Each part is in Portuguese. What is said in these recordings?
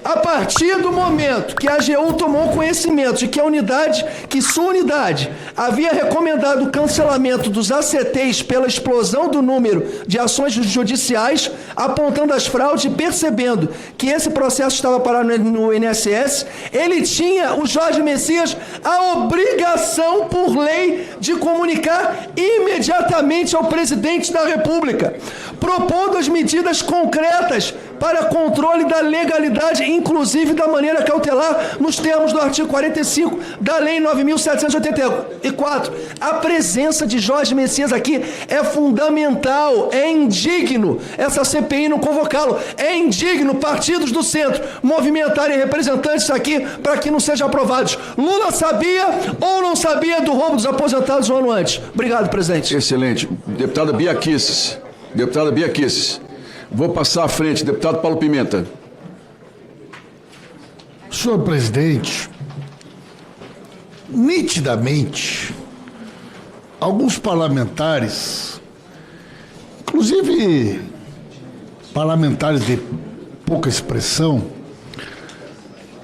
A partir do momento que a AGU tomou conhecimento de que sua unidade havia recomendado o cancelamento dos ACTs pela explosão do número de ações judiciais, apontando as fraudes e percebendo que esse processo estava parado no INSS, ele tinha, o Jorge Messias, a obrigação por lei de comunicar imediatamente ao presidente da República, propondo as medidas concretas para controle da legalidade, inclusive da maneira cautelar, nos termos do artigo 45 da Lei 9.784. A presença de Jorge Messias aqui é fundamental, é indigno essa CPI não convocá-lo, é indigno partidos do centro movimentarem representantes aqui para que não sejam aprovados. Lula sabia ou não sabia do roubo dos aposentados um ano antes? Obrigado, presidente. Excelente. Deputada Bia Kicis. Deputada Bia Kicis. Vou passar à frente. Deputado Paulo Pimenta. Senhor presidente, nitidamente, alguns parlamentares, inclusive parlamentares de pouca expressão,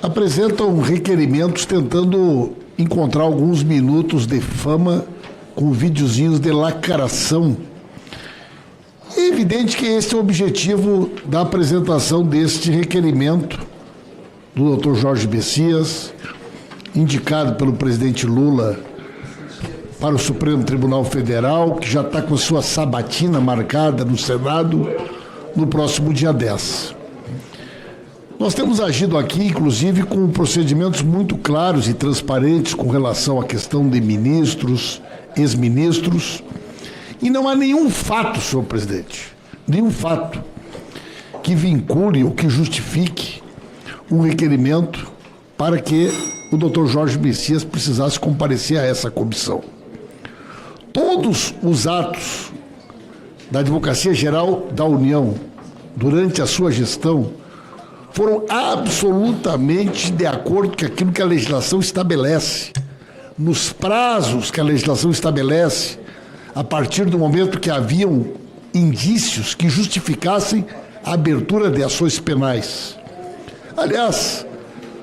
apresentam requerimentos tentando encontrar alguns minutos de fama com videozinhos de lacração. É evidente que esse é o objetivo da apresentação deste requerimento do Dr. Jorge Messias, indicado pelo presidente Lula para o Supremo Tribunal Federal, que já está com sua sabatina marcada no Senado no próximo dia 10. Nós temos agido aqui, inclusive, com procedimentos muito claros e transparentes com relação à questão de ministros, ex-ministros, e não há nenhum fato, senhor presidente, nenhum fato que vincule ou que justifique um requerimento para que o doutor Jorge Messias precisasse comparecer a essa comissão. Todos os atos da Advocacia Geral da União durante a sua gestão foram absolutamente de acordo com aquilo que a legislação estabelece, nos prazos que a legislação estabelece, a partir do momento que haviam indícios que justificassem a abertura de ações penais. Aliás,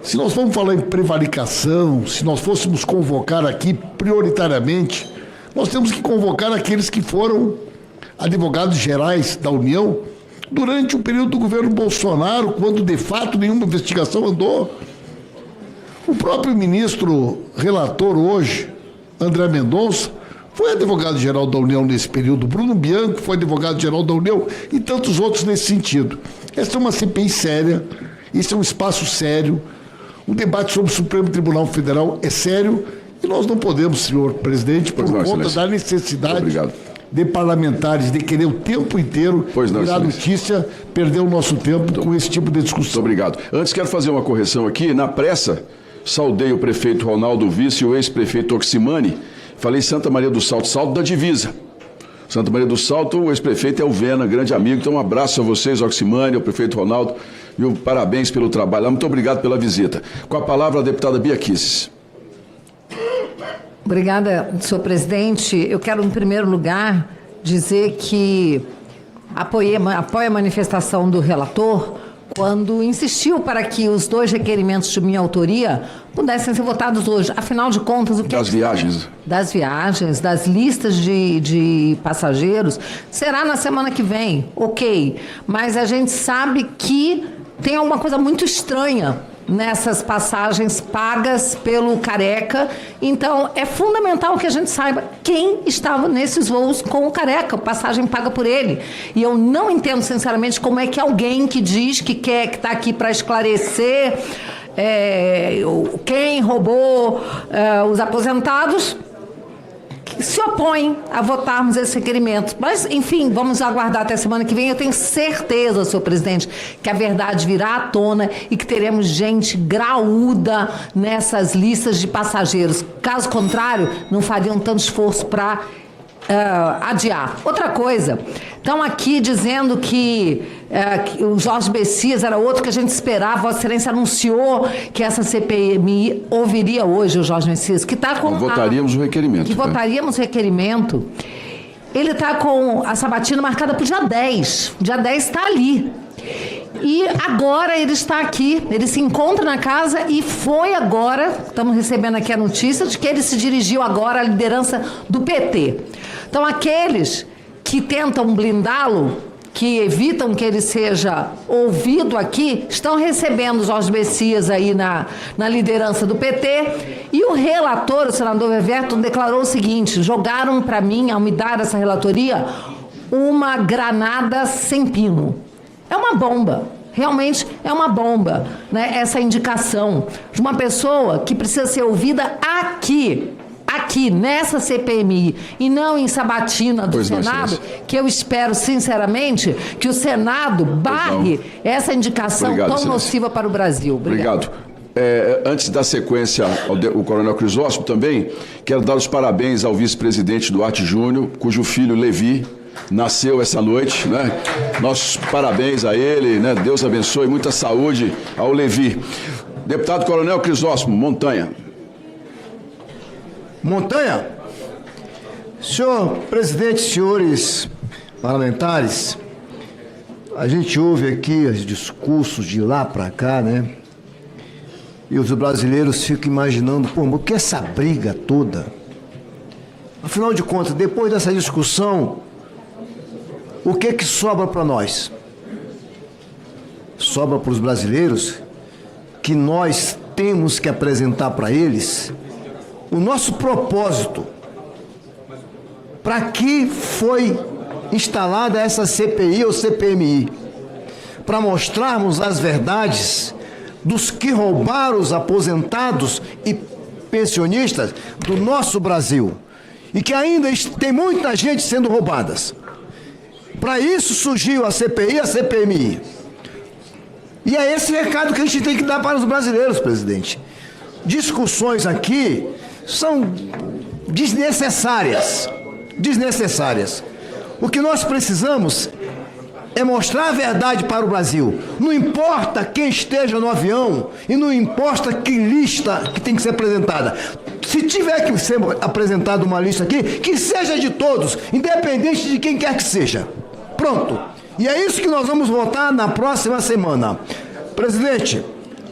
se nós vamos falar em prevaricação, se nós fôssemos convocar aqui prioritariamente, nós temos que convocar aqueles que foram advogados gerais da União durante o período do governo Bolsonaro, quando de fato nenhuma investigação andou. O próprio ministro relator hoje, André Mendonça, foi advogado-geral da União nesse período, Bruno Bianco foi advogado-geral da União e tantos outros nesse sentido. Essa é uma CPI séria, esse é um espaço sério, o debate sobre o Supremo Tribunal Federal é sério e nós não podemos, senhor presidente, por conta da necessidade de parlamentares de querer o tempo inteiro virar notícia, perder o nosso tempo com esse tipo de discussão. Muito obrigado. Antes quero fazer uma correção aqui, na pressa, saudei o prefeito Ronaldo Vice e o ex-prefeito Oximani. Falei Santa Maria do Salto, Salto da Divisa. Santa Maria do Salto, o ex-prefeito é o Vena, grande amigo. Então, um abraço a vocês, Oximani, ao prefeito Ronaldo. Viu? Parabéns pelo trabalho. Muito obrigado pela visita. Com a palavra, a deputada Bia Kicis. Obrigada, senhor presidente. Eu quero, em primeiro lugar, dizer que apoio a manifestação do relator quando insistiu para que os dois requerimentos de minha autoria pudessem ser votados hoje. Afinal de contas, o que... Das viagens. Das viagens, das listas de passageiros, será na semana que vem, ok. Mas a gente sabe que tem alguma coisa muito estranha nessas passagens pagas pelo Careca. Então, é fundamental que a gente saiba quem estava nesses voos com o Careca, passagem paga por ele. E eu não entendo, sinceramente, como é que alguém que diz que quer, que está aqui para esclarecer quem roubou os aposentados, se opõe a votarmos esse requerimento. Mas, enfim, vamos aguardar até a semana que vem. Eu tenho certeza, senhor presidente, que a verdade virá à tona e que teremos gente graúda nessas listas de passageiros. Caso contrário, não fariam tanto esforço para adiar. Outra coisa, estão aqui dizendo que o Jorge Messias era outro que a gente esperava. Vossa Excelência anunciou que essa CPMI ouviria hoje o Jorge Messias, que está com... Votaríamos o requerimento. Que votaríamos o requerimento. Ele está com a sabatina marcada para o dia 10. O dia 10 está ali. E agora ele está aqui, ele se encontra na casa e foi agora, estamos recebendo aqui a notícia de que ele se dirigiu agora à liderança do PT. Então, aqueles que tentam blindá-lo, que evitam que ele seja ouvido aqui, estão recebendo Jorge Messias aí na liderança do PT. E o relator, o senador Everton, declarou o seguinte: jogaram para mim, ao me dar essa relatoria, uma granada sem pino. É uma bomba. Realmente é uma bomba, né? Essa indicação de uma pessoa que precisa ser ouvida aqui, nessa CPMI, e não em sabatina do Senado, que eu espero, sinceramente, que o Senado barre essa indicação tão nociva para o Brasil. Obrigado. Antes da sequência ao Coronel Crisóstomo também, quero dar os parabéns ao vice-presidente Duarte Júnior, cujo filho Levi nasceu essa noite, né? Nossos parabéns a ele, né? Deus abençoe, muita saúde ao Levi. Deputado Coronel Crisóstomo, Montanha. Montanha, senhor presidente, senhores parlamentares, a gente ouve aqui os discursos de lá para cá, né? E os brasileiros ficam imaginando, pô, o que é essa briga toda? Afinal de contas, depois dessa discussão, o que sobra para nós? Sobra para os brasileiros que nós temos que apresentar para eles o nosso propósito. Para que foi instalada essa CPI ou CPMI? Para mostrarmos as verdades dos que roubaram os aposentados e pensionistas do nosso Brasil. E que ainda tem muita gente sendo roubadas. Para isso surgiu a CPI e a CPMI. E é esse recado que a gente tem que dar para os brasileiros, presidente. Discussões aqui são desnecessárias. Desnecessárias. O que nós precisamos é mostrar a verdade para o Brasil. Não importa quem esteja no avião e não importa que lista que tem que ser apresentada. Se tiver que ser apresentada uma lista aqui, que seja de todos, independente de quem quer que seja. Pronto. E é isso que nós vamos votar na próxima semana. Presidente,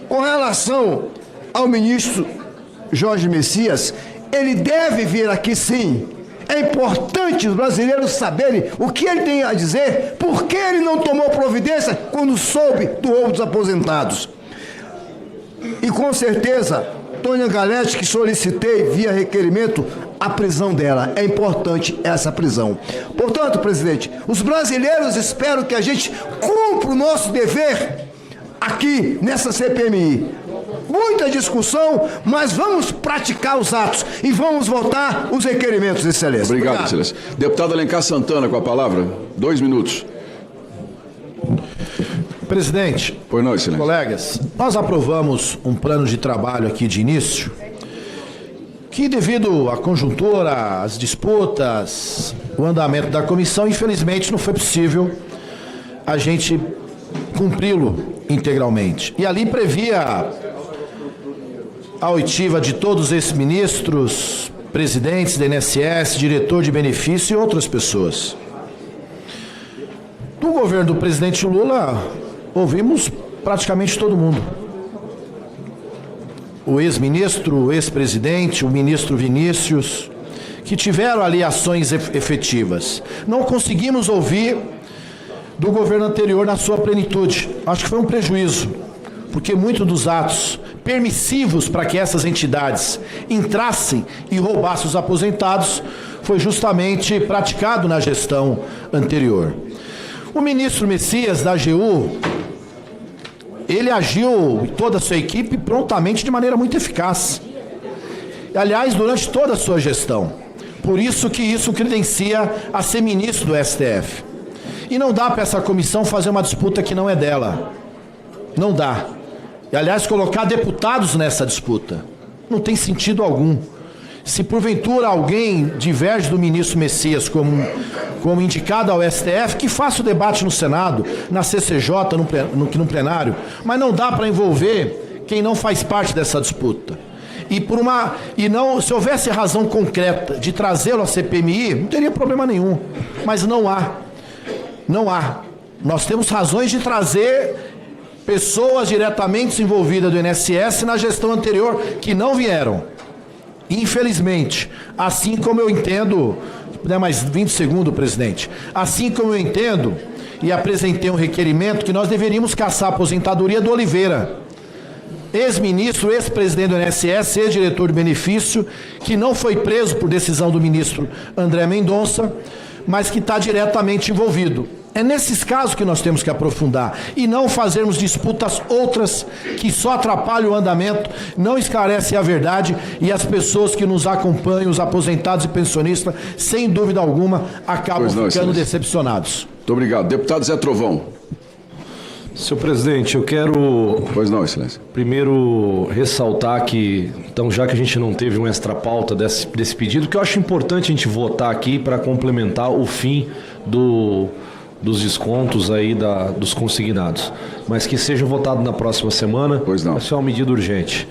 com relação ao ministro Jorge Messias, ele deve vir aqui sim. É importante os brasileiros saberem o que ele tem a dizer, por que ele não tomou providência quando soube do roubo dos aposentados. E com certeza, Tônia Galete, que solicitei via requerimento a prisão dela. É importante essa prisão. Portanto, presidente, os brasileiros esperam que a gente cumpra o nosso dever aqui nessa CPMI. Muita discussão, mas vamos praticar os atos e vamos votar os requerimentos, Excelência. Obrigado, Excelência. Deputado Alencar Santana com a palavra. 2 minutos. Presidente, pois não, Excelência. Colegas, nós aprovamos um plano de trabalho aqui de início que, devido à conjuntura, às disputas, o andamento da comissão, infelizmente não foi possível a gente cumpri-lo integralmente. E ali previa a oitiva de todos esses ministros, presidentes da INSS, diretor de benefício e outras pessoas. Do governo do presidente Lula, ouvimos praticamente todo mundo. O ex-ministro, o ex-presidente, o ministro Vinícius, que tiveram ali ações efetivas. Não conseguimos ouvir do governo anterior na sua plenitude. Acho que foi um prejuízo, porque muitos dos atos permissivos para que essas entidades entrassem e roubassem os aposentados foi justamente praticado na gestão anterior. O ministro Messias, da AGU, ele agiu, e toda a sua equipe, prontamente, de maneira muito eficaz. Aliás, durante toda a sua gestão. Por isso que isso credencia a ser ministro do STF. E não dá para essa comissão fazer uma disputa que não é dela. Não dá. E, aliás, colocar deputados nessa disputa. Não tem sentido algum. Se porventura alguém diverge do ministro Messias como indicado ao STF, que faça o debate no Senado, na CCJ, no plenário. Mas não dá para envolver quem não faz parte dessa disputa. Se houvesse razão concreta de trazê-lo à CPMI, não teria problema nenhum. Mas não há. Não há. Nós temos razões de trazer pessoas diretamente envolvidas do INSS na gestão anterior que não vieram. Infelizmente, assim como eu entendo, se puder mais 20 segundos, presidente, assim como eu entendo e apresentei um requerimento que nós deveríamos caçar a aposentadoria do Oliveira, ex-ministro, ex-presidente do INSS, ex-diretor de benefício, que não foi preso por decisão do ministro André Mendonça, mas que está diretamente envolvido. É nesses casos que nós temos que aprofundar e não fazermos disputas outras que só atrapalham o andamento, não esclarecem a verdade e as pessoas que nos acompanham, os aposentados e pensionistas, sem dúvida alguma, acabam ficando decepcionados. Muito obrigado. Deputado Zé Trovão. Senhor presidente, eu quero... Pois não, excelência. Primeiro, ressaltar que, então, já que a gente não teve um extra pauta desse pedido, que eu acho importante a gente votar aqui para complementar o fim dos descontos aí dos consignados, mas que seja votado na próxima semana. Pois não. Essa é uma medida urgente.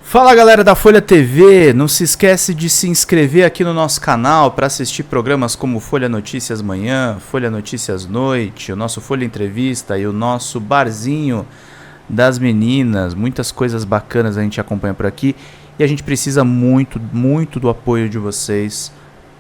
Fala, galera da Folha TV, não se esquece de se inscrever aqui no nosso canal para assistir programas como Folha Notícias Manhã, Folha Notícias Noite, o nosso Folha Entrevista e o nosso Barzinho das Meninas. Muitas coisas bacanas a gente acompanha por aqui e a gente precisa muito, muito do apoio de vocês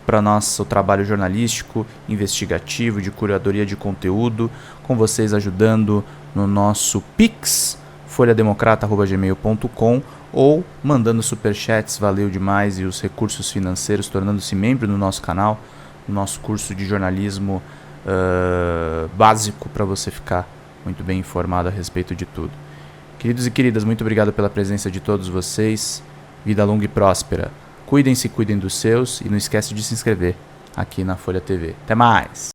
para nosso trabalho jornalístico, investigativo, de curadoria de conteúdo, com vocês ajudando no nosso Pix, folhademocrata@gmail.com, ou mandando superchats, valeu demais, e os recursos financeiros, tornando-se membro do nosso canal, no nosso curso de jornalismo básico, para você ficar muito bem informado a respeito de tudo. Queridos e queridas, muito obrigado pela presença de todos vocês, vida longa e próspera. Cuidem-se, cuidem dos seus, e não esquece de se inscrever aqui na Folha TV. Até mais!